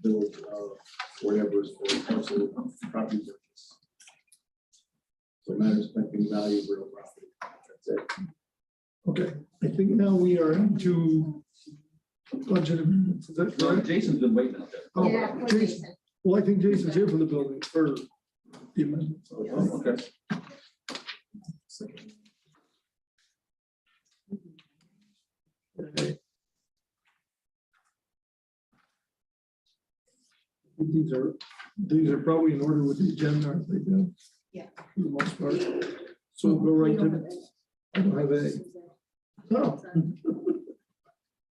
village, whatever is for council property purchase. So matters affecting value of real property. That's it. Okay, I think now we are into budget amendments. Is that correct? Jason's been waiting out there. Oh, Yeah, poor Jason. Jason. Well, I think Jason's here for the building for the amendments. Okay. Okay. These are probably in order with the agenda, aren't they, Deb? Yeah. For the most part. So we'll go right to, I don't have a. Oh.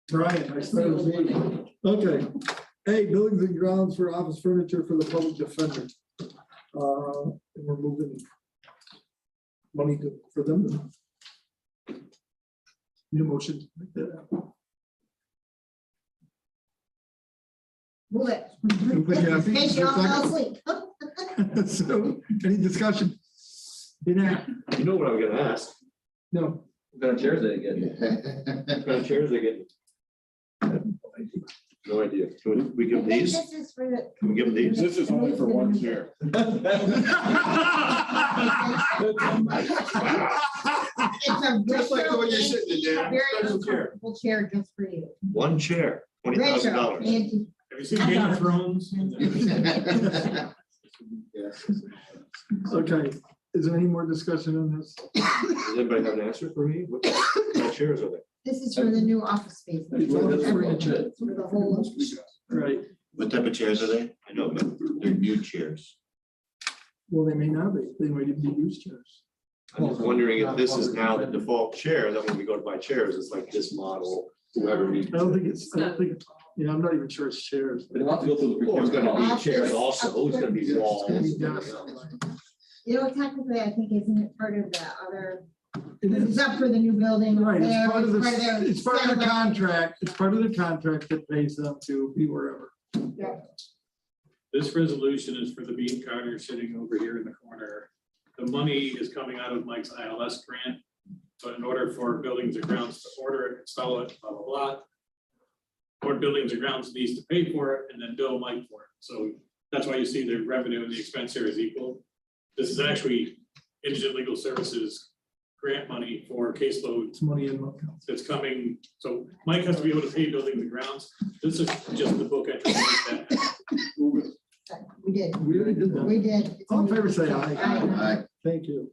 Brian, I started with me. Okay. Hey, buildings and grounds for office furniture for the public defender. And we're moving money for them. Need a motion to make that happen. Move it. But yeah, I think- In case you all fell asleep. So, any discussion? Yeah, You know what I'm gonna ask? no. What kind of chairs they get? What kind of chairs they get? No idea. Can we I give think these? this is for the. Can we give them these? This is only for one chair. It's a Just like the way you're sitting in there, very special chair. uncomfortable chair just for you. One chair, Retro, $20,000. antique. Have you seen Game of Thrones? Okay, is there any more discussion on this? Does anybody have an answer for me? What kind of chairs are they? This is for the new office space. It's office furniture. For the whole. Right, What type of chairs are they? I know, but they're new chairs. well, they may not be, they might even be used chairs. I'm just wondering if this is now the default chair, that when we go to buy chairs, it's like this model, whoever needs. I don't think yeah, I'm not even sure it's chairs. But we'll have to go through the. Oh, it's gonna be chairs also, it's gonna be walls. It's gonna be done. You know, technically, I think, isn't it part of the other, It this is, is up for the new building. right, there, it's part of their the, it's part of the settlement. contract, it's part of the contract that pays them to be wherever. This resolution is for the bean counter sitting over here in the corner. The money is coming out of Mike's ILS grant. But in order for buildings and grounds to order it, install it, blah, blah, blah. Or buildings and grounds needs to pay for it and then bill Mike for it. So that's why you see the revenue and the expense here is equal. This is actually indigent legal services grant money for caseload It's money in my account. that's coming. So Mike has to be able to pay buildings and grounds. This is just the book entry. We did, We already did that. we did. All in favor, say aye. Aye. Thank you.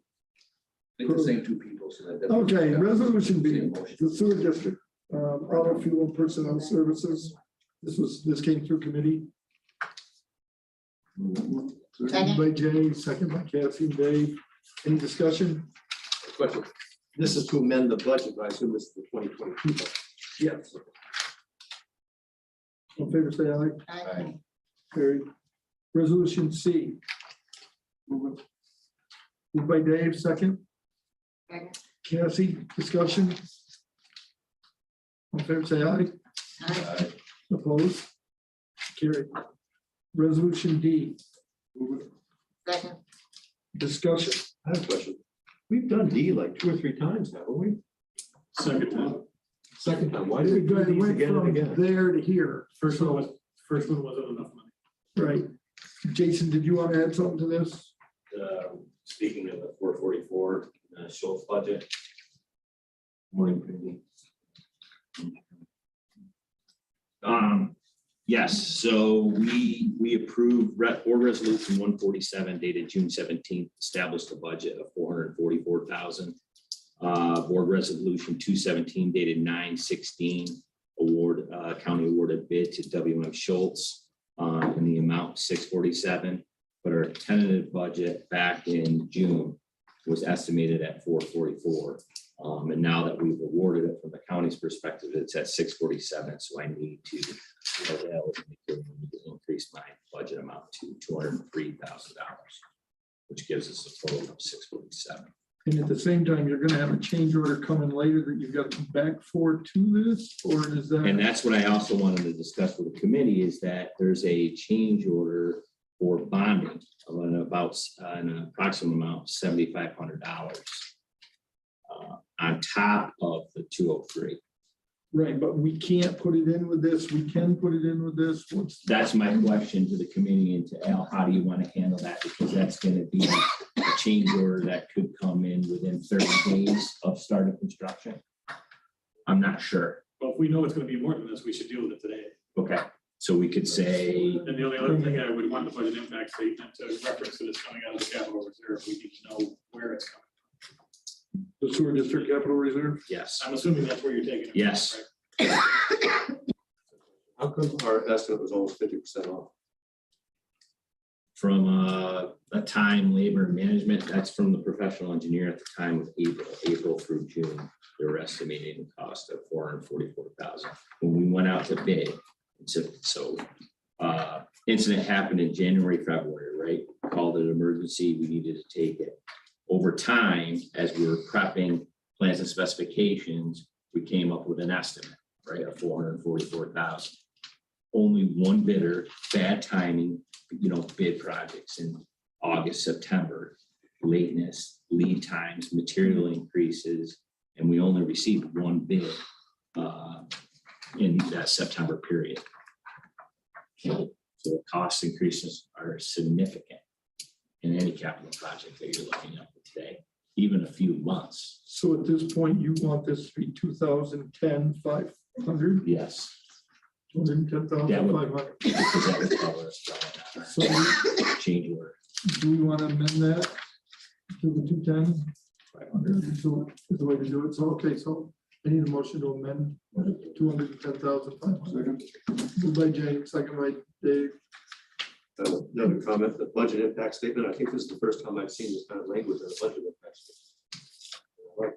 I think the same two people, so that. Okay, resolution B, Same motion. the sewer district, auto fuel and personnel services. This came through committee. Second. By Jay, second by Cassie and Dave. Any discussion? Question. This is to amend the budget, but I assume this is the 2022 budget. Yes. All in favor, say aye. Aye. Carried. Resolution C. Moved by Dave, second. Second. Cassie, discussion. All in favor, say aye. Aye. Opposed? Carried. Resolution D. Second. Discussion. I have a question. We've done D like 2 or 3 times now, haven't we? Second time. Second time, why did we do It these went again and from again? there to here. First one wasn't enough money. Right. Jason, did you want to add something to this? Speaking of the 444 Schultz budget. Morning, Brittany. Yes, so we approved board resolution 147 dated June 17th, established a budget of 444,000. Board resolution 217 dated 9/16 award county awarded bid to WM Schultz in the amount 647. But our tentative budget back in June was estimated at 444. And now that we've awarded it from the county's perspective, it's at 647. So I need to increase my budget amount to $203,000, which gives us a total of 647. And at the same time, you're gonna have a change order coming later that you've got to come back for to this, or is that? And that's what I also wanted to discuss with the committee is that there's a change order for bonding of an approximate amount of $7,500 on top of the 203. Right, but we can't put it in with this, we can put it in with this, what's, That's my question to the committee and to Al, how do you want to handle that? Because that's gonna be a change order that could come in within 30 days of start of construction. I'm not sure. Well, if we know it's gonna be more than this, we should deal with it today. Okay, so we could say, And the only other thing I would want the budget impact statement to reference that it's coming out of the capital reserve. We need to know where it's coming. the sewer district capital reserve? yes, I'm assuming that's where you're taking it. from, Yes. right? How come our estimate was almost 50% off? from a time, labor, and management, that's from the professional engineer at the time of April through June. They were estimating the cost of 444,000. When we went out to bid, incident happened in January, February, right? Called it an emergency, we needed to take it. Over time, as we were prepping plans and specifications, we came up with an estimate, right, of 444,000. Only one bidder, bad timing, bid projects in August, September, lateness, lead times, material increases, and we only received one bid in that September period. So the cost increases are significant in any capital project that you're looking at today, even a few months. So at this point, you want this to be 2010, 500, Yes. 210,500. Because that would cover us So change order. do we want to amend that to the 210? 500 So is the way to do it. So, okay, so I need a motion to amend 210,500. Moved by Jane, second by Dave. Another comment, the budget impact statement, I think this is the first time I've seen this kind of language in a budget impact statement.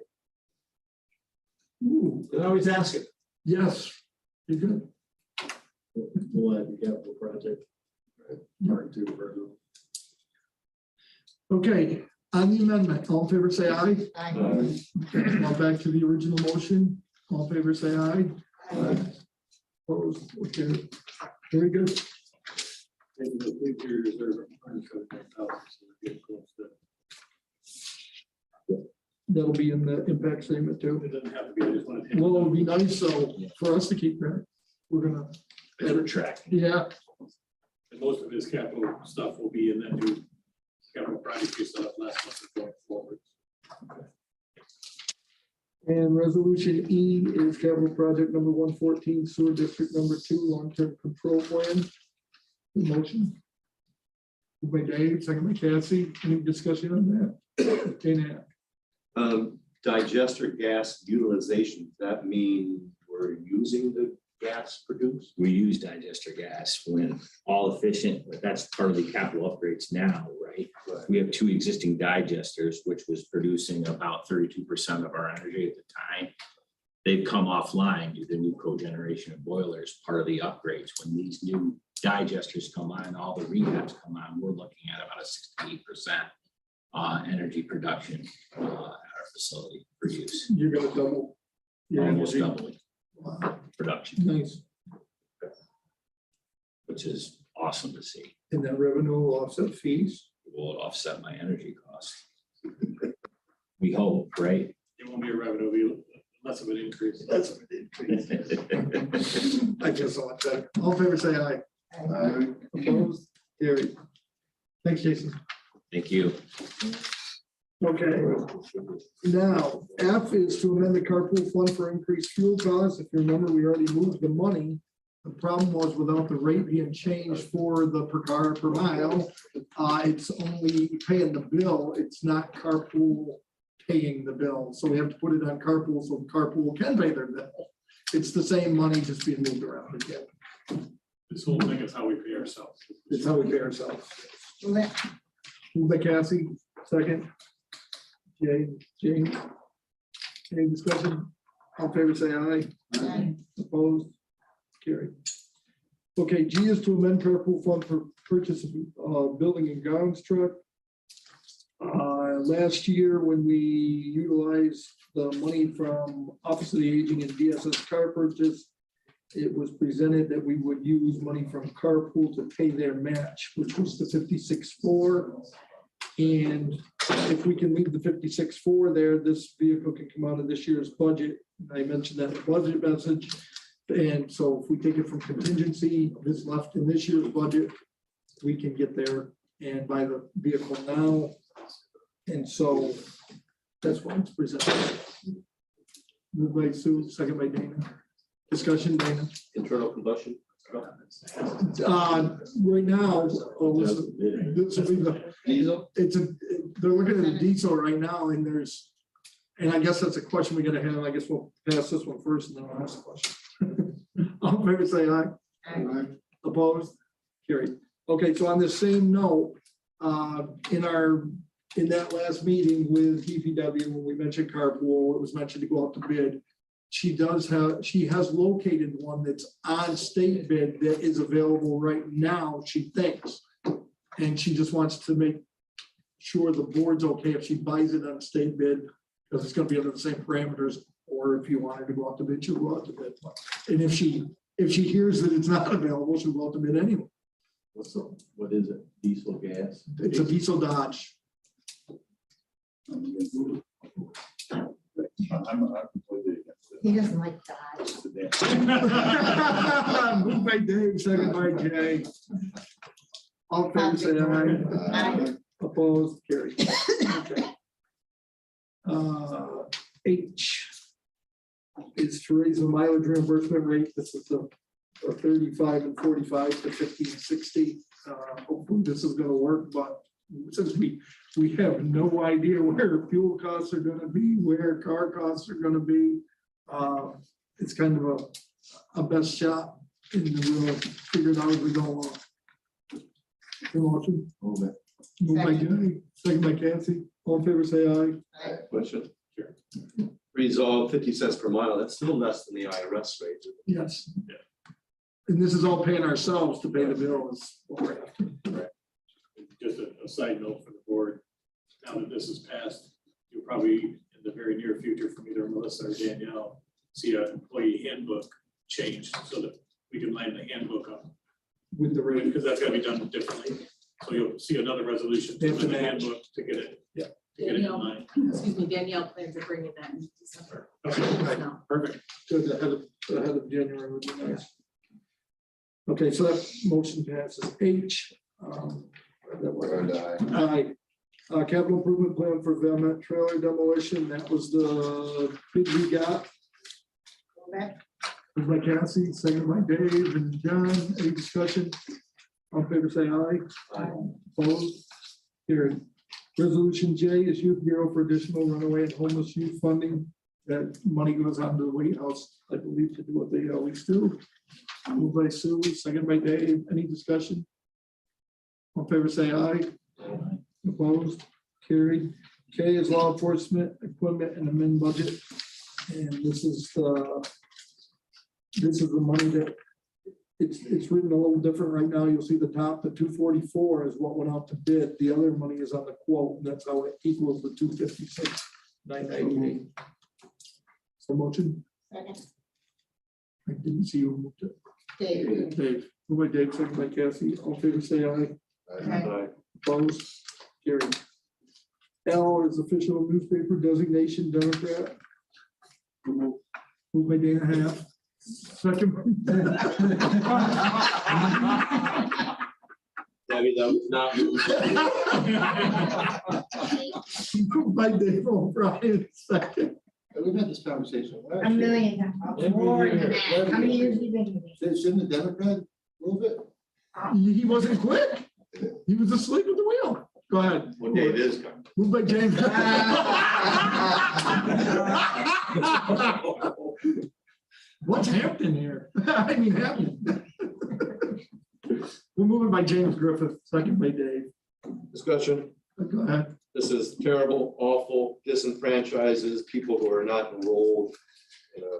Ooh, And I always ask it. yes, you're good. We'll add the capital project. Right, part two, Virgo. Okay, on the amendment, all in favor, say aye. Aye. Okay, now back to the original motion. All in favor, say aye. Opposed, okay, very good. Maybe the nuclear reserve of 179,000, so we're getting close to- That'll be in the impact statement too. It doesn't have to be, I just wanted to. Well, it would be nice, so for us to keep that, we're gonna, Better track. yeah, And most of his capital stuff will be in that new capital project you set up last month and going forward. and resolution E is capital project number 114, sewer district number 2, long-term control plan. The motion. Moved by Dave, second by Cassie, any discussion on that? Dana? Digester gas utilization, does that mean we're using the gas produced? We use digester gas when all efficient, but that's part of the capital upgrades now, right? Right. We have 2 existing digesters, which was producing about 32% of our energy at the time. They've come offline due to new cogeneration of boilers, part of the upgrades. When these new digesters come on, all the rehabs come on, we're looking at about a 68% energy production at our facility for use, You're gonna double. your almost energy. doubling Wow, production, nice, which is awesome to see. and that revenue will offset fees. Will offset my energy costs. We hope, right? It won't be a revenue, it'll be less of an increase. That's what it increased. I guess I'll check. All in favor, say aye. Aye. Opposed, carried. Thanks, Jason. Thank you. Okay, now, F is to amend the carpool fund for increased fuel costs. If you remember, we already moved the money. The problem was without the rate being changed for the per car per mile, it's only paying the bill. It's not carpool paying the bill. So we have to put it on carpool so carpool can pay their bill. It's the same money just being moved around again. This whole thing is how we pay ourselves. It's how we pay ourselves. Well, Moved by Cassie, second. Jane. Any discussion? All in favor, say aye. Aye. Opposed? Carried. Okay, G is to amend carpool fund for purchase of building and grounds truck. Last year, when we utilized the money from Office of the Aging and DSS car purchase, it was presented that we would use money from carpool to pay their match, which was the 56.4. And if we can leave the 56.4 there, this vehicle can come out of this year's budget. I mentioned that in the budget message. And so if we take it from contingency, this left in this year's budget, we can get there and buy the vehicle now. And so that's why it's presented. Moved by Sue, second by Dana. Discussion, Dana. Internal combustion. Right now, this will be the- Diesel. they're looking at the diesel right now and and I guess that's a question we gotta have. I guess we'll pass this one first and then I'll ask the question. All in favor, say aye. Aye. Opposed? Carried. Okay, so on the same note, in that last meeting with DPW, when we mentioned carpool, it was mentioned to go out to bid. She has located one that's on state bid that is available right now, she thinks. And she just wants to make sure the board's okay if she buys it on state bid, because it's gonna be under the same parameters, or if you wanted to go out to bid, she'll go out to bid. And if she hears that it's not available, she'll go out to bid anyway. What is it? Diesel, gas? It's a diesel Dodge. I'm completely against it. He doesn't like Dodge. It's a damn- Moved by Dave, second by Jay. All in favor, say aye. Aye. Opposed, carried. Okay. H is to raise the mileage reimbursement rate. This is the 35 and 45 to 50 and 60. Hopefully this is gonna work, but since we have no idea where fuel costs are gonna be, where car costs are gonna be, it's kind of a best shot in the real figure it out as we go along. Motion. Move it. Moved by Jay, second by Kathy. All in favor, say aye. Question. Sure. Resolve 50 cents per mile. That's still less than the IRS rate. Yes. And this is all paying ourselves to pay the bills. Just a side note for the board, now that this is passed, you'll probably in the very near future from either Melissa or Danielle, see an employee handbook change so that we can line the handbook up. With the rate. Because that's gonna be done differently. So you'll see another resolution They to have to the match. handbook to get it. Yeah. To get it in line. Excuse me, Danielle plans to bring it that in December. Okay, No. perfect. Good, ahead of January would be nice. Okay, so that motion passes. H. That was- Aye. Capital improvement plan for Velmet trailer demolition. That was the bid we got. Moved by Cassie, second by Dave and John. Any discussion? All in favor, say aye. Aye. Opposed? Carried. Resolution J is Youth Bureau for additional runaway and homeless youth funding. That money goes on to the White House, I believe, to do what they always do. Moved by Sue, second by Dave. Any discussion? All in favor, say aye. Opposed? Carried. K is law enforcement equipment and amend budget. And this is the money that it's written a little different right now. You'll see the top, the 244 is what went out to bid. The other money is on the quote. And that's how it equals the 256,998. So motion. Second. I didn't see who moved it. Dave. Dave, moved by Dave, second by Cassie. All in favor, say aye. Aye. Opposed? Carried. L is official newspaper designation Democrat. Moved by Dana Half. Second. Debbie, that was not. Moved by Dave O'Brien, second. We've had this conversation. last A year. million times. More than that. How many years have you been with me? Shouldn't the Democrat move it? He wasn't quick. He was asleep at the wheel. Go ahead. What day it is? Moved by James. What's Hampton here? I mean, Hampton. We're moving by James Griffith, second by Dave. Discussion. Go ahead. This is terrible, awful, disenfranchises people who are not enrolled in a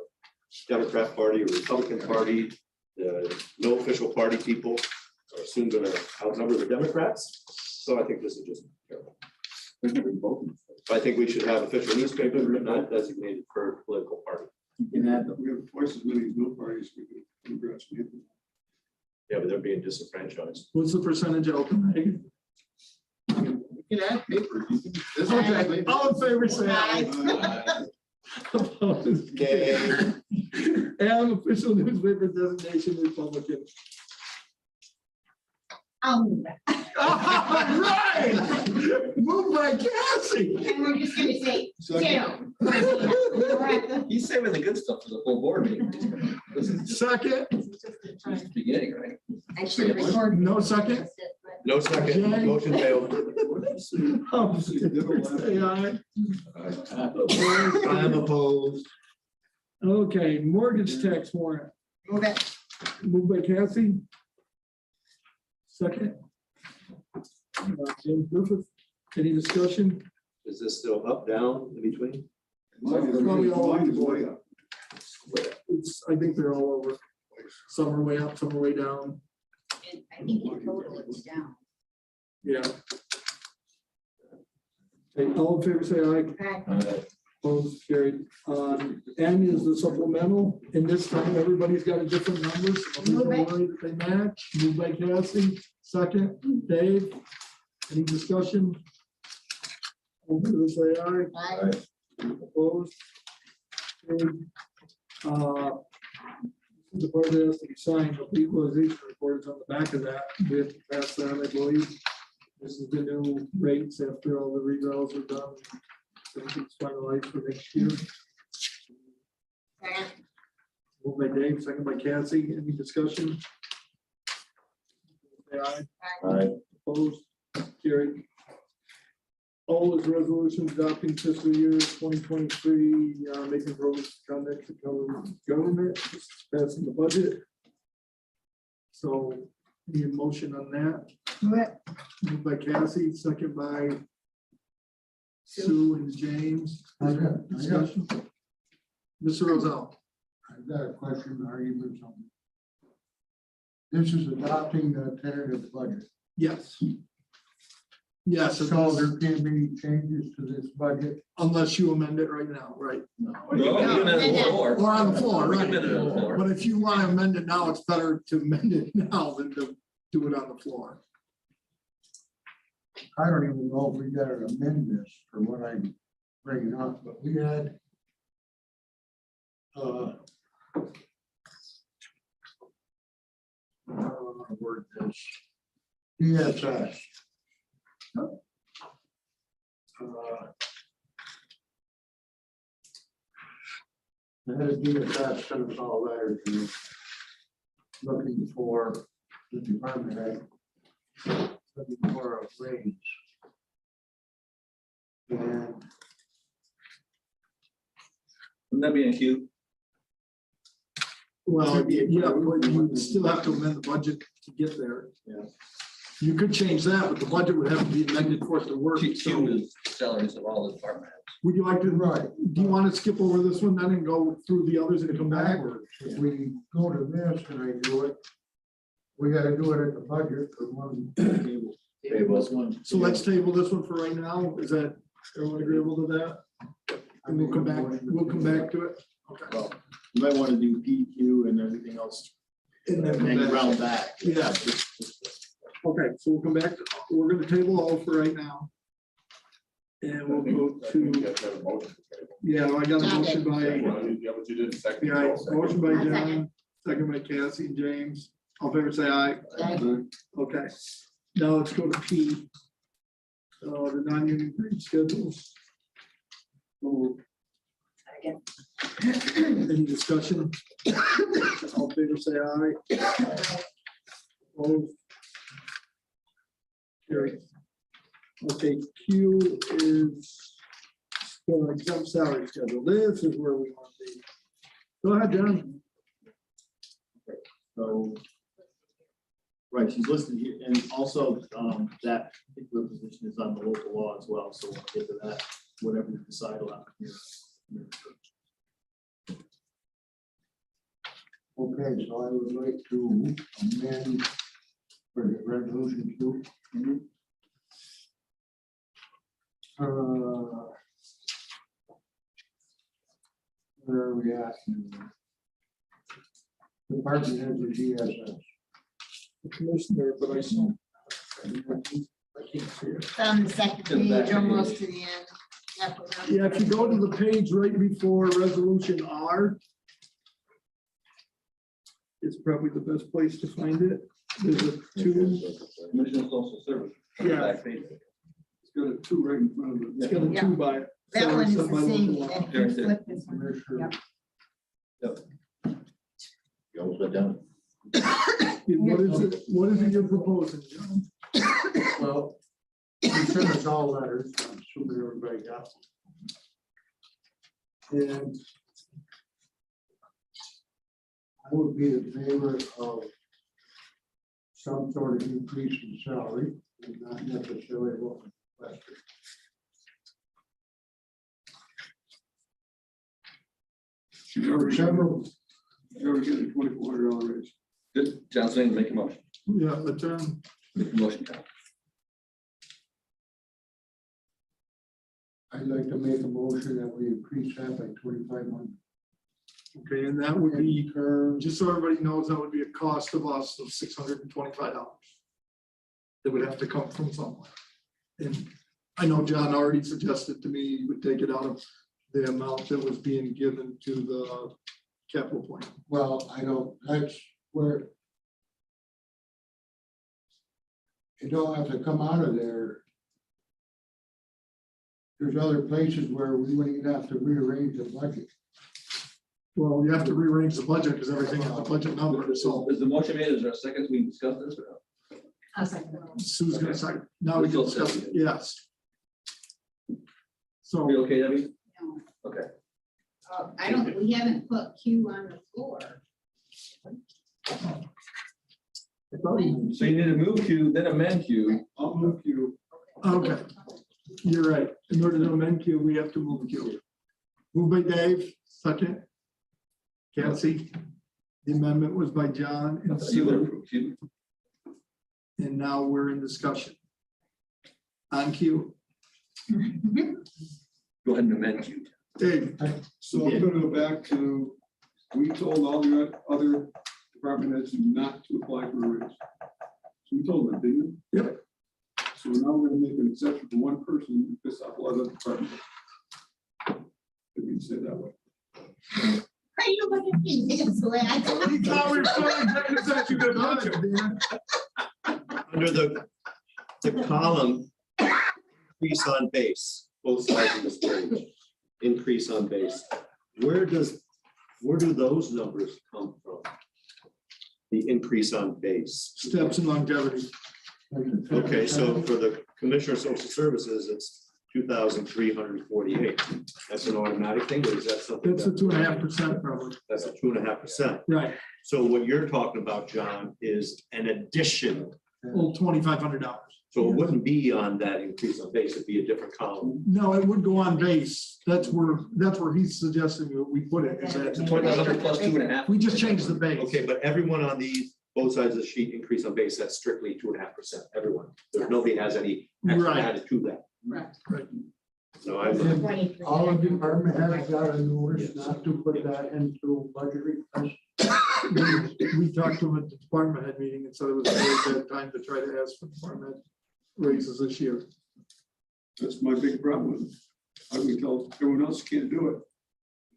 Democrat Party or Republican Party. No official party people are soon going to outnumber the Democrats. So I think this is just terrible. I think we should have official newspapers, but not designated for a political party. You can add, we have twice as many blue parties. Yeah, but they're being disenfranchised. What's the percentage of open? You can add paper. You can- this is- Okay, all in favor, say aye. Aye. Opposed? Yay. And official newspaper designation Republican. All right, moved by Cassie. And we're just gonna say, So- Jim. We're at the- He's saving the good stuff for the full board meeting. This is just Second, the beginning, right? I should record. no second. No second, Jay? motion failed. All in favor, say aye. I am opposed. Okay, mortgage tax warrant, Move it. moved by Cassie. Second. James Griffith, any discussion? Is this still up, down, in between? Probably all over the board. It's, I think they're all over. Some are way up, some are way down. And I think in total it's down. Yeah. Okay, all in favor, say aye. Okay. Opposed, carried. N is the supplemental, and this time everybody's got a different number, so there's no worry that they match. Moved by Cassie, second, Dave. Any discussion? All in favor, say aye. Aye. Opposed? Carried. The part that has to be signed, the equalization report is on the back of that. We have to pass that, I believe. This is the new rates after all the revals are done. Everything's finalized for next year. Second. Moved by Dave, second by Cassie. Any discussion? Say aye. Aye. Opposed? Carried. O is resolution adopting fiscal year 2023, making progress conduct to cover government, This is passing the budget. So, need a motion on that. Move it. Moved by Cassie, second by Sue and James. Discussion? Mr. Rozell. I've got a question, argument, something. This is adopting the tentative budget. Yes. Yes, So there can be changes to this budget. unless you amend it right now, right? Or on the floor, right. Amend it on the floor. But if you want to amend it now, it's better to amend it now than to do it on the floor. I don't even know if we got to amend this for what I'm bringing up, but we had word this. DSS. The head of DSS sent us all letters looking for the department head, looking for a raise. And Wouldn't that be in queue? Well, yeah, but you still have to amend the budget to get there. Yeah. You could change that, but the budget would have to be amended for it to work. Q So is salaries of all the department heads. would you like to, Right. do you want to skip over this one then and go through the others and come back? backwards, if we go to this and I do it, we gotta do it at the budget for one. So let's table this one for right now. Is that, everyone agreeable to that? And we'll come back to it. Okay. Well, you might want to do PQ and everything else. And then And come back. round back. Yeah. Okay, so we'll come back, we're gonna table all for right now. And we'll go to, yeah, I got a motion by, yeah, motion by John, second by Cassie and James. All in favor, say aye. Okay, now let's go to P. The non-union grade schedules. So, any discussion? All in favor, say aye. Opposed? Carried. Okay, Q is exempt salary schedule. This is where we want to be. Go ahead, John. So. Right, she's listed here, and also, that particular position is on the local law as well, so we'll get to that, whatever you decide on here. Okay, so I would like to amend for the resolution two. Where are we at? Department heads of DSS. The commissioner, but I saw. can't see it. On the second To the back page, almost page. to the end. Halfway down. Yeah, if you go to the page right before resolution R. It's probably the best place to find it. There's a two, Commissioner of Social Service. Yeah. Back page. It's got a two right in front of it. it's got a Yeah. two by it. That one is So the my same, local law. and if Right you there. flip this one. Commissioner. Yep. You almost went down. What is it you're proposing, John? Well, he sent us all letters, I'm assuming everybody got them. And I would be in favor of some sort of increase in salary, and not necessarily what we requested. Several, You're getting $2,400 raise. Good, Johnson, make a motion. Yeah, the term, Make a motion, Kyle. I'd like to make a motion that we increase that by 2,500. okay, and that would be, just so everybody knows, that would be a cost of us of $625. That would have to come from somewhere. And I know John already suggested to me he would take it out of the amount that was being given to the capital plan. Well, I don't, that's where it don't have to come out of there. There's other places where we wouldn't even have to rearrange the budget. Well, you have to rearrange the budget because everything has a budget number, so Is the motion made? Is there a second? We can discuss this or no? I'll second that. Sue's gonna say, now we can discuss it, yes. So, Are you okay, Debbie? No. Okay. I don't, we haven't put Q on the floor. I thought you- So you need to move Q, then amend Q. I'll move you. okay, you're right. In order to amend Q, we have to move Q. Moved by Dave, second. Cassie. The amendment was by John and You would Sue, approve Q. and now we're in discussion. On Q, Go ahead and amend Q. Dave, So I'm gonna go back to, we told all the other department heads not to apply for a raise. So we told them, didn't we? Yep. So now we're gonna make an exception for one person and piss off a lot of other departments. If you say it that way. Are you looking at me? That's the way I told you thought we were still in executive session, good budget, Dan. Under the column, increase on base, both sides of this page, increase on base. Where do those numbers come from? The increase on base. Steps and longevity. Okay, so for the Commissioner of Social Services, it's 2,348. That's an automatic thing, or is that something? That's a 2.5% probably. That's a 2.5%. Right, So what you're talking about, John, is an addition. old $2,500. So it wouldn't be on that increase on base, it'd be a different column. No, it would go on base. That's where he's suggesting that we put it. Is that 2,500 plus 2.5. we just changed the base. Okay, but everyone on these, both sides of the sheet, increase on base, that's strictly 2.5%, everyone. There's nobody has any extra Right. added to that. Correct. So I'm, you. All of the department heads got a notice not to put that into budget request. We talked to him at the department head meeting and said it was a very bad time to try to ask for department head raises this year. That's my big problem with it. I would tell everyone else you can't do it,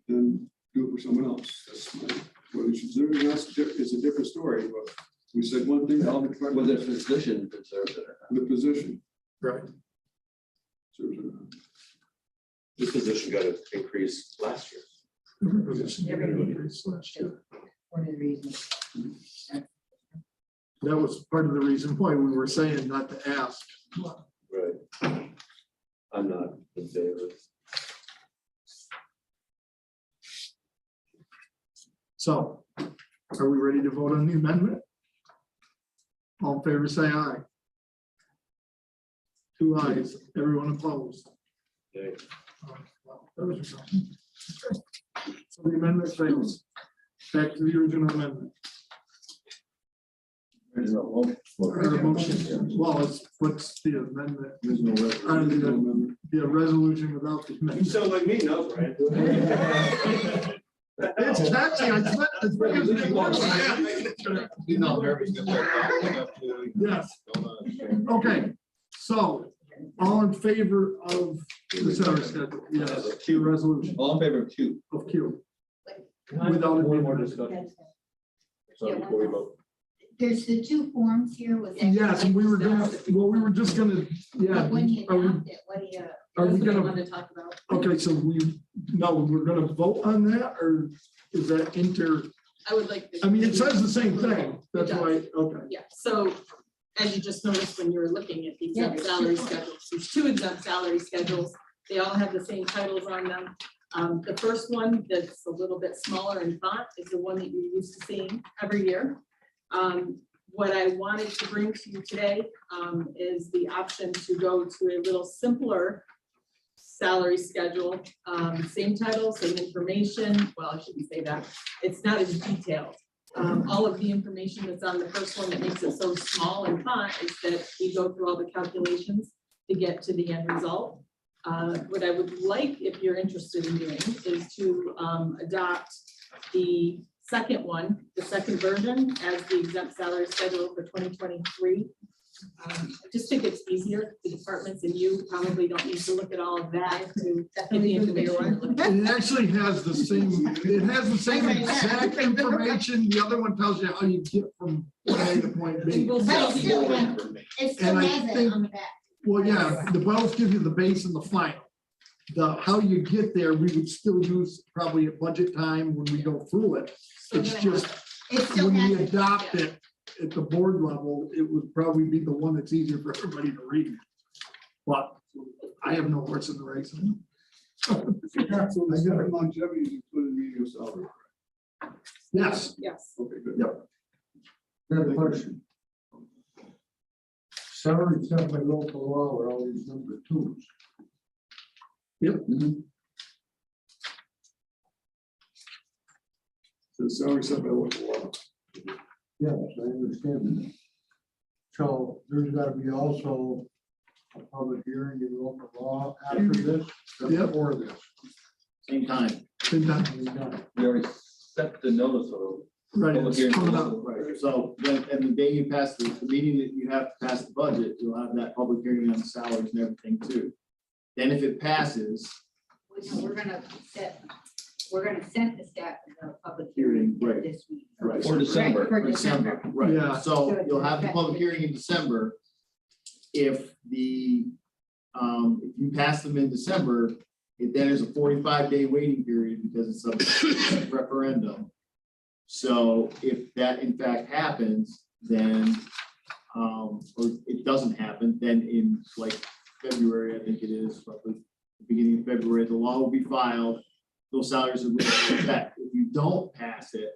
then do it for someone else. That's my, what you should do, it's a different story, but we said one thing, all the Was department, it physician conservative or not? the position. Right. serves it out. this position got an increase last year. Every position got an increase last year. One of the reasons. That was part of the reason why we were saying not to ask. Right. I'm not in favor. So are we ready to vote on the amendment? All in favor, say aye. 2 ayes, everyone opposed. Okay. So the amendment fails. Back to the original amendment. There's no motion. Or the motion. Well, it's what's the amendment? There's no resolution. The resolution without the amendment. sound like me now, Brian. It's catchy. It's because You know, Mary's gonna start. Yes. Okay, So, all in favor of the salary schedule? Yes, Q resolution All in favor of Q. of Q. Can I have Without one it more being- discussion? Yeah, Before we vote. There's the two forms here with. Yes, and we were just gonna, yeah. But when you Are we- adopt it, what do you? Are we That's what I gonna, wanted to talk about. okay, so we're gonna vote on that, or is that I would like. I mean, it says the same thing, that's why, okay. Yeah, so as you just noticed when you were looking at the exempt Yeah. salary schedules, there's two exempt salary schedules. They all have the same titles on them. The first one that's a little bit smaller in font is the one that you're used to seeing every year. What I wanted to bring to you today is the option to go to a little simpler salary schedule, same title, same information. Well, I shouldn't say that. It's not as detailed. All of the information that's on the first one that makes it so small in font is that we go through all the calculations to get to the end result. What I would like, if you're interested in doing, is to adopt the second one, the second version as the exempt salary schedule for 2023. I just think it's easier. The departments and you probably don't need to look at all of that to get the information you're looking for. It actually has the same exact information, the other one tells you how you get from point A to point B. We'll But tell it's you. still, it still And I has it think- on the back. Well, yeah, the both give you the base and the final. How you get there, we would still use probably at budget time when we go through it. It's just, It still when we has it. adopt it at the board level, it would probably be the one that's easier for everybody to read. But I have no horse in the race. So the seven longevity is included in your salary. Yes, Yes. Okay, good. Yep. I have a question. Salary set by local law are all these number twos. So the salary set by local law. Yes, I understand that. So there's gotta be also a public hearing in local law after this, or Yep. before this. Same time. been done. We've done it. We already set the notice of. Right, Public it's hearing. coming up. Right, so then, and the day you pass the meeting that you have to pass the budget, you'll have that public hearing on the salaries and everything too. Then if it passes, We're gonna set the staff the public Hearing, hearing right. this week. Right. For December. For December, December. right, Yeah. so you'll have the public hearing in December. If if you pass them in December, then there's a 45-day waiting period because it's a referendum. So if that in fact happens, then, or it doesn't happen, then in like February, I think it is, roughly the beginning of February, the law will be filed. Those salaries will go into effect. If you don't pass it,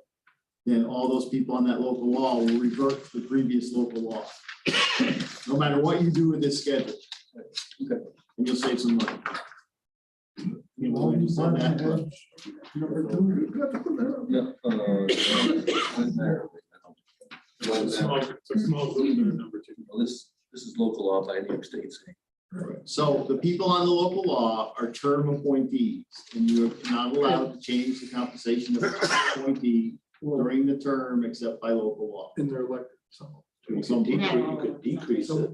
then all those people on that local law will revert to the previous local law. No matter what you do with this schedule. Okay. And you'll save some money. You know, when you said that, but- Number two. No, wasn't there. It's a small, it's a small group there, number two. Well, this is local law by New York State. saying. So the people on the local law are term appointees, and you are not allowed to change the compensation of a term appointee during the term except by local law. And they're elected, so. Some You people, could decrease it.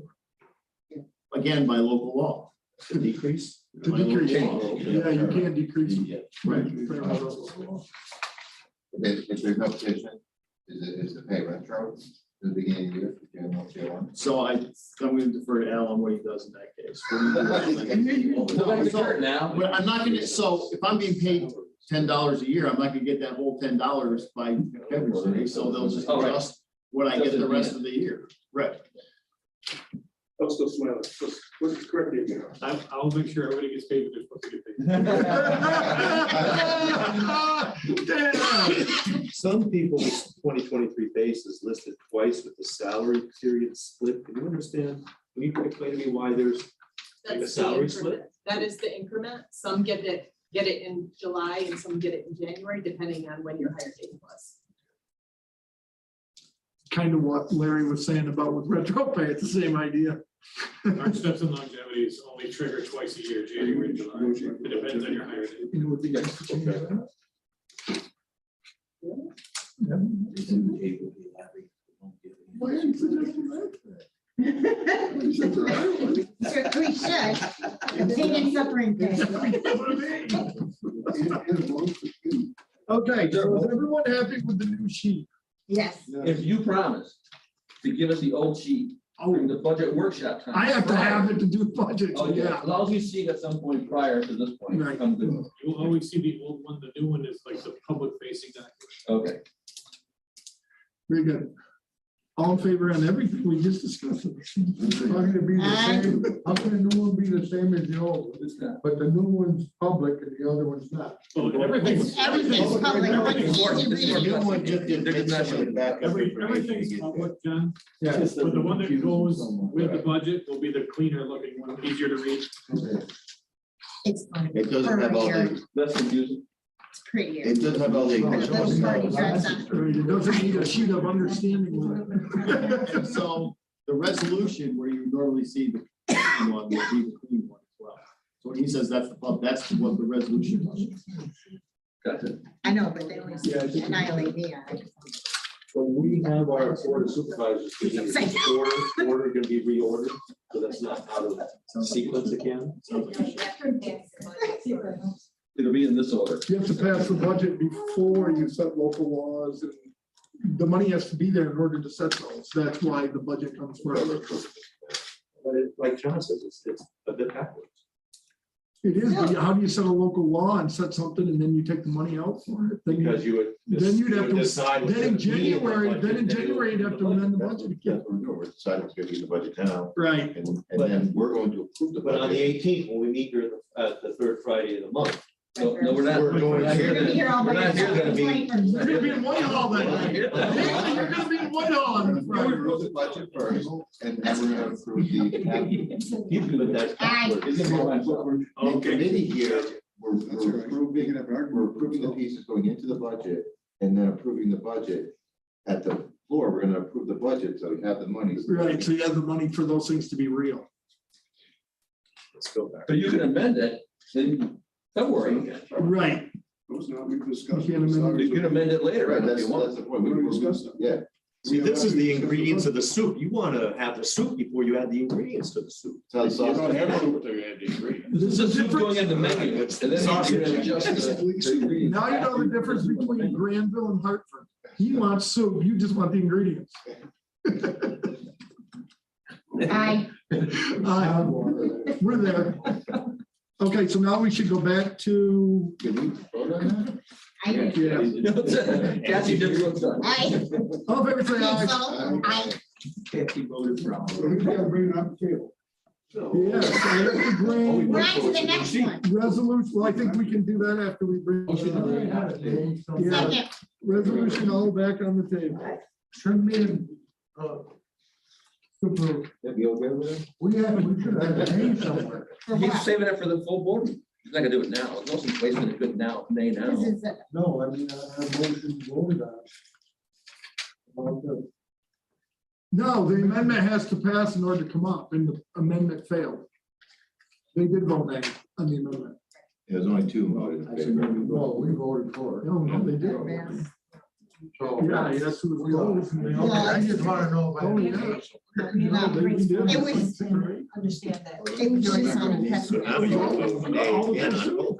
Again, by local law. To decrease. To decrease, yeah, you can decrease. Right. If there's no petition, is the pay retro to the beginning of the year for June 1? So I'm going to defer to Al on what he does in that case. What do you do? Go back to So- Kurt now. But I'm not gonna, so if I'm being paid $10 a year, I'm not gonna get that whole $10 by February, so they'll just Oh, right. adjust what I get the rest of the year. Right. I'm still smiling. What's the correct name now? I'll make sure everybody gets paid what they're supposed to get paid. Some people's 2023 base is listed twice with the salary period split. Can you understand? Can you explain to me why there's like a That's the salary increment. split? That is the increment. Some get it in July and some get it in January, depending on when your hire date was. Kind of what Larry was saying about with retro pay, it's the same idea. Our steps and longevities only trigger twice a year, January and July. It depends on your hire date. You know, would be nice to change that. They do the table, they have it, they don't give it. Why are you suggesting that? We should. Singing suffering. Okay, so is everyone happy with the new sheet? Yes. If you promise to give us the old sheet during the budget workshop time. I have to have it to do budget, so Oh, yeah, yeah. as long as you see it at some point prior to this point. Right. I'm good. You'll always see the old one, the new one is like the public facing document. Okay. Very good. All in favor on everything we just discussed? How can it be the same, how can the new one be the same as the old one? It's not. But the new one's public and the other one's not. Well, everything's, Everything's public, but It's more- easy it's more reading. New one just didn't make some of the backup everything's information. public, John, Yeah. but the one that goes with the budget will be the cleaner looking one, easier to read. It's funny. It doesn't have all the, That's confusing. It's prettier. it doesn't have all the. Put a little party dress on. Right, it doesn't need a sheet of understanding with it. So the resolution where you normally see the clean one will be the clean one as well. So when he says that's the pub, that's what the resolution was. Got it. I know, but they only see annihilate me. When we have our board of supervisors, is the order gonna be reordered, so that's not out of sequence again? It'll be in this order. You have to pass the budget before you set local laws, and the money has to be there in order to set those. That's why the budget comes first. But like John says, it's a bit backwards. It is, but how do you set a local law and set something and then you take the money out for it? Then Because you would. Then you'd have to, decide what's then in gonna be the January, budget, then in and January, you'd have to amend the budget That's again. what we're doing. We're deciding what's gonna be in the budget now, Right. and then we're going to approve the But on the budget. 18th, when we meet here the third Friday of the month. No, we're not. We're going not to- here You're gonna be here all We're not night. here gonna be. You're gonna be in Whitehall that night. You're gonna be in Whitehall on We're Friday. gonna approve the budget first, and then we're gonna approve the. But that's backwards. In committee here, we're That's right. we're approving the pieces going into the budget, and then approving the budget. At the floor, we're gonna approve the budget, so we have the money. Right, so you have the money for those things to be real. Let's go back. So you can amend it in February. Right. Those now we've discussed. You can't amend You can amend it later. Right, if that's you want. the point. We already discussed that. Yeah, See, this is the ingredients of the soup. You wanna have the soup before you add the ingredients to the soup. so it's also. This is soup going in the menu. And then you can adjust the. Now you know the difference between Granville and Hartford. He wants soup, you just want the ingredients. Aye. We're there. Okay, so now we should go back to, Did we vote on that? I did. yeah. Kathy did what's done. Aye. All in favor, say aye. So, aye. Kathy voted for. So we gotta bring it up the table. Yes, I have to bring We're on to the next one. resolution, well, I think we can do that after we bring. Yeah, Second. resolution all back on the table. Shouldn't be in, super, You okay with it? we should have a name somewhere. For He's what? saving it for the full board. He's not gonna do it now. There's no some placement to do it now, May now. This is, No, I mean, I have motion voted on. About the- No, the amendment has to pass in order to come up, and the amendment failed. They did vote nay on the amendment. There's only two voted in favor. Well, we voted for it. No, no, they did. So. Yeah, that's who it was. and they all- I just wanna know. Oh, yeah. No, they did. it was, Understand that. it was just on the test. So now you vote nay again on both.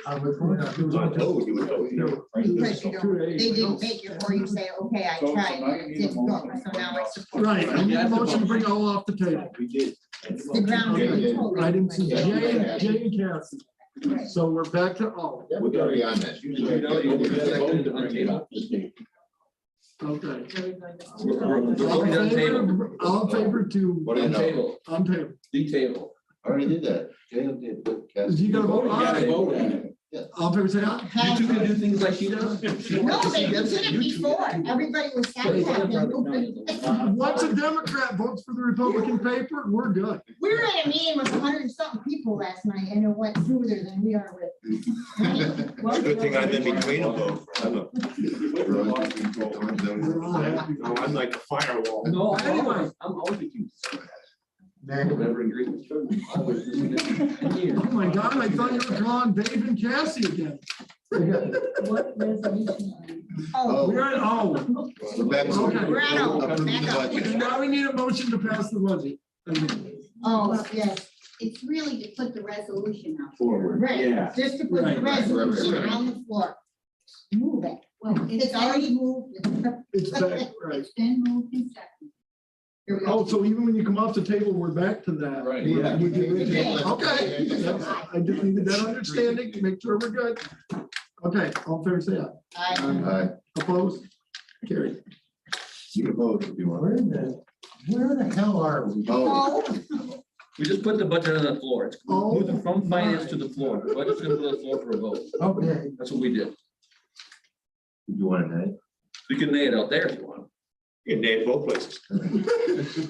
I was wondering if it was on- Oh, you would vote here. Because you don't, they didn't make it, or you say, okay, I tried, it didn't go, so now I support. Right, I need a motion to bring it all off the table. We did. It's the ground. Yeah, yeah. I didn't see Jay and Kathy. So we're back to all. We're gonna be on that. You know, you seconded on table. Okay. We're looking All in on table. favor, all in favor to, What do you On know? table, on table. the table. I already did that. Dale did. Is you gonna vote? You gotta vote on it. All in favor, say aye. You two can do things like she does. No, they did it before, everybody was satisfied. Once a Democrat votes for the Republican paper, we're good. We were at a meeting with 100 and something people last night, and it went smoother than we are with. It's a good thing I'm in between them both. We're all happy. No, I'm like a firewall. No, Anyway. I'm always accused. Whatever agreement. I was doing it years. Oh my God, I thought you were calling Dave and Cassie again. What resolution? Oh, We're at, oh, We're back to Okay. We're on, approve the back up. budget. now we need a motion to pass the budget. Oh, yes, it's really to put the resolution out. Forward. right, just to put Right, the right, resolution right. on the floor. Move it. Well, It's already moved. It's back, right. It's been moved and seconded. Here we Oh, go. so even when you come off the table, we're back to that. Right, We're- yeah. we did- Yeah. Okay, I just needed that understanding, to make sure we're good. Okay, all fair say aye. I- Opposed? Carried. You can vote if you want. Where the hell are we? Oh, Oh, We just put the budget on the floor. It's Oh, moving from finance to the floor. The budget's gonna go to the floor for a vote. Okay. That's what we did. you want to name? We can lay it out there if you want. You can name both places.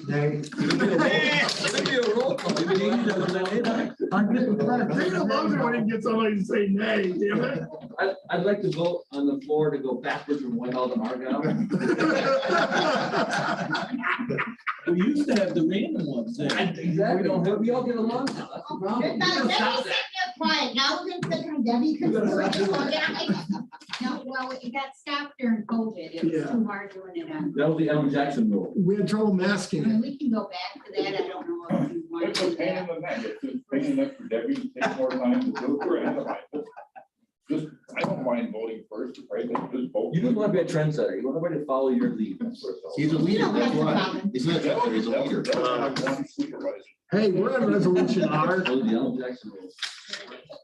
Nay. It'll be a roll call. We need to- I'm getting Dana loves it when he gets somebody to say nay, damn it. I'd like to vote on the floor to go backwards from Whitehall to Argyle. We used to have the random ones there. Exactly. We all get along now. That's the problem. Now, Debbie's sitting there quiet. Now we're gonna click on Debbie because we're just going down. No, well, it got stopped during COVID. It was Yeah. too hard doing it on. That was the Alan Jackson rule. We had trouble I masking mean, it. we can go back to that. I don't know if you want It's to a do pain in that. the neck, it's just pain in the neck for Debbie to take more time to do it for anybody. Just, I don't mind voting first, right, just vote. You just want to be a trendsetter. You want everybody to follow your lead. That's what it's all He's a about. leader, don't that's have to why. follow. He's not a traitor, he's a leader. That's why I have one supervisor. Hey, we're on resolution R. That was the Alan Jackson rule.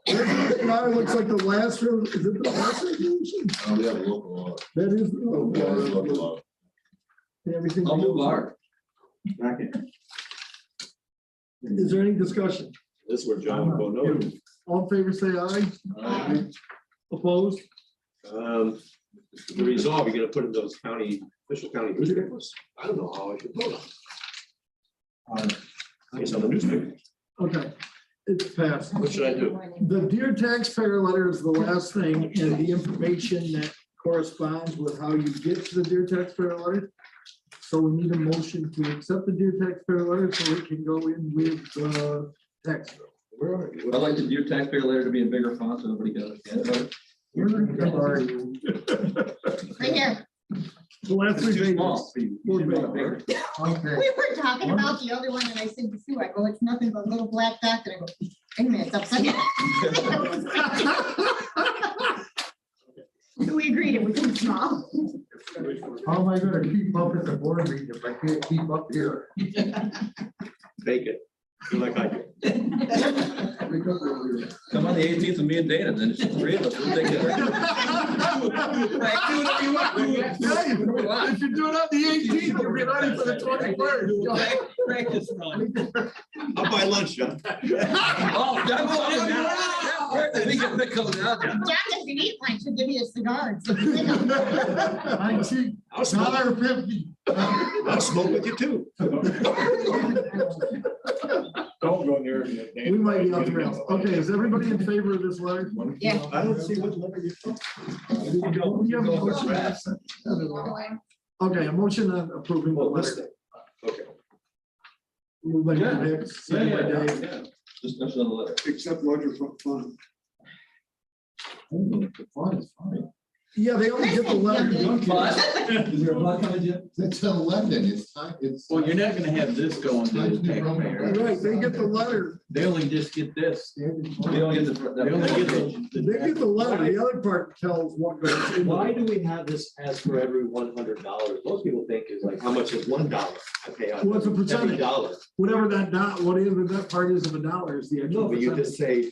Resolution R looks like the last, is it the last resolution? Oh, we have a local law. That is. Yeah, it's local law. Everything. I'll move R. Is there any discussion? This is where John will go, no. All in favor, say aye. Opposed? The resolve, you're gonna put in those county, official county newspapers. I don't know how I should vote on it. I guess on the newspaper. Okay, it's passed. What should I do? The Dear Taxpayer letter is the last thing, and the information that corresponds with how you get to the Dear Taxpayer letter. So we need a motion to accept the Dear Taxpayer letter so it can go in with the tax bill. Where are you? I'd like the Dear Taxpayer letter to be in bigger font so everybody can understand it. Where are you? Right here. The last It's three too pages. small for you. You should make it bigger. Okay. We were talking about the other one and I said to Sue, I go, it's nothing but a little black dot. And I go, wait a minute, it's upside down. So we agreed it was too small. How am I gonna keep up at the board meeting if I can't keep up here? Take it. Do like I do. Come on the 18th with me and Dana, then it's just three of us. We'll take it. If you do it on the 18th, you'll be ready for the 21st. Practice run. I'll buy lunch, John. Oh, that's what I think it's Nick coming out. John doesn't eat lunch, he'll give you a cigar. So- I see, I'll smoke, $1.50. I'll smoke with you too. Don't go near it. Dan. We might be off the rails. Okay, is everybody in favor of this letter? Yeah. I don't see what letter you're from. We have a motion. Okay, a motion on approving the Well, this letter. thing. Okay. Moved by Yeah. Hicks, second by Dave. Yeah. Discussion on the letter. Except larger fund. Yeah, they only get the letter. Is there a blood coming, Jim? It's in London, it's not, it's. Well, you're not gonna have this going to the taxpayer. Right, they get the letter. They only just get this. We don't get the. They only get They the. get the letter. The other part tells what goes in. Why do we have this as for every $100? Most people think is like, how much is $1 I pay on What's a every percentage? dollar? Whatever that dot, whatever that part is of a dollar is the actual. No, but you percentage. just say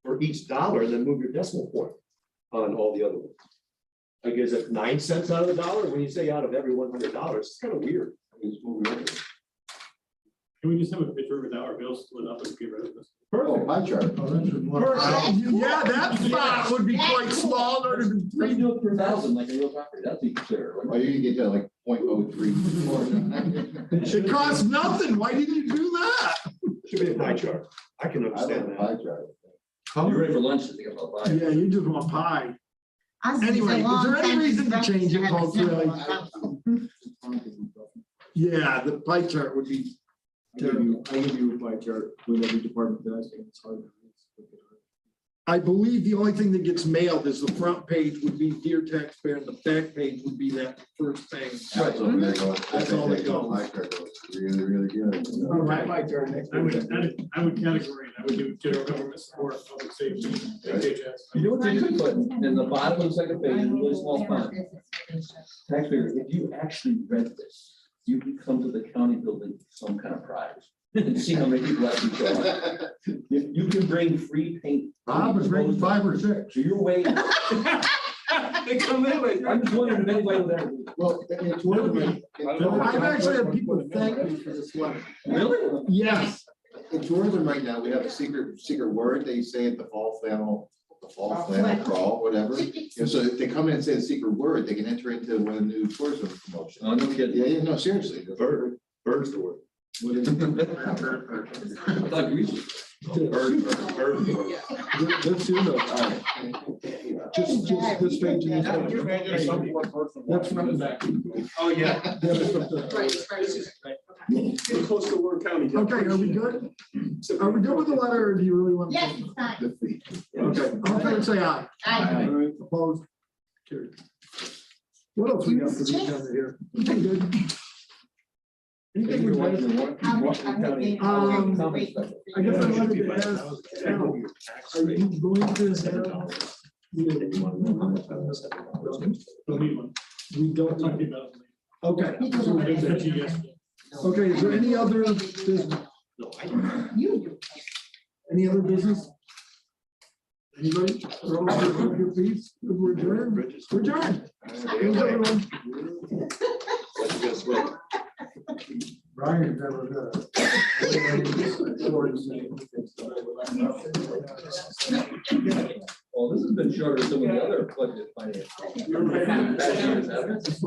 for each dollar, then move your decimal point on all the other ones. Like, is it 9 cents out of the dollar? When you say out of every $100, it's kind of weird. I mean, it's moving everything. Can we just have a picture of our bills split up and get rid of this? Oh, pie chart. Yeah, that spot would be quite small in order to. Let's do it per thousand, like a real property. That's what you consider. Oh, you can get that like 0.03. It costs nothing. Why didn't you do that? Should be a pie chart. I can I like understand that. pie chart. You're ready for lunch, I think about five. Yeah, you just want pie. Honestly, it's a Anyway, is long there any time reason to since change it, I had a Paul, simple really? one. Yeah, the pie chart would be. I give you a pie chart with every department that I think it's hard. I believe the only thing that gets mailed is the front page would be Dear Taxpayer, and the back page would be that first page. That's all that goes. That's all that goes. My card goes really, really good. My turn next. I would categorize, I would do general government support, public safety, HHS. You know what you could put in the bottom of the second page, in really small font, taxpayer, if you actually read this, you can come to the county building with some kind of prize. And see how many people actually show up. You can bring free paint. Bob was rated 5 or 6. So you're waiting. They come in like. I'm just wondering if anybody would ever. Well, it's worth I've actually had people thank me for this letter. Really? Yes. In tourism right now, we have a secret word they say at the fall flannel crawl, whatever. You know, so if they come in and say the secret word, they can enter into one of the new tourism promotions. Oh, no kidding. Yeah, no, seriously. Bird's the word. I thought you Bird. Let's do All that. right. Just this page. and Can you this imagine some one person That's walking from in the the back. Oh, yeah. Right. Close to Warren County. Okay, are we good? Are we good with the letter, or do you really want to? Yes, it's fine. Okay, all in favor, say aye. I, Opposed? Carried. What else we got for the agenda here? Anything good? Anything we got? I guess I wanted to ask, Al, are you going to have? Don't need one. We don't, Talking about. okay. I sent you yesterday. Okay, is there any other business? you do. Any other business? Anybody? We're all good, hold your peace. We're adjourned. We're adjourned. Thanks, everyone. Guess what? Brian never got. Well, this has been shorter than some of the other budget finance.